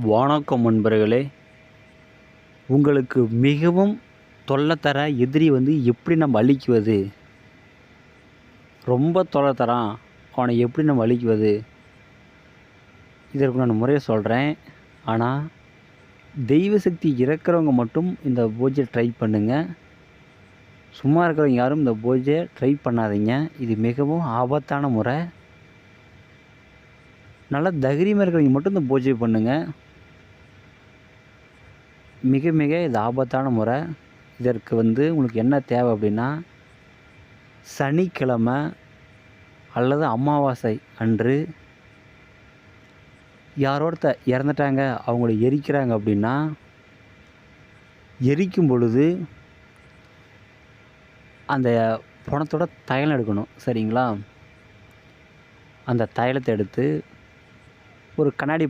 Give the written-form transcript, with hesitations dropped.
வணக்கம் நண்பர்களே. உங்களுக்கு மிகவும் தொல்லை தர எதிரி எப்படி நம்ம அழிக்குவது? ரொம்ப தொல்லை தரான், அவனை எப்படி நம்ம அழிக்குவது? இதற்கு நான் முறையை சொல்கிறேன். ஆனால் தெய்வ சக்தி இருக்கிறவங்க மட்டும் இந்த பூஜையை ட்ரை பண்ணுங்கள். சும்மா இருக்கிறவங்க யாரும் இந்த பூஜையை ட்ரை பண்ணாதீங்க. இது மிகவும் ஆபத்தான முறை. நல்லா தைரியமாக இருக்கிறவங்க மட்டும் இந்த பூஜை பண்ணுங்கள். மிக மிக இது ஆபத்தான முறை. இதற்கு உங்களுக்கு என்ன தேவை அப்படின்னா, சனிக்கிழமை அல்லது அமாவாசை அன்று யாரோட இறந்துட்டாங்க, அவங்கள எரிக்கிறாங்க அப்படின்னா, எரிக்கும் பொழுது அந்த பிணத்தோட தைலம் எடுக்கணும். சரிங்களா? அந்த தைலத்தை எடுத்து ஒரு கண்ணாடி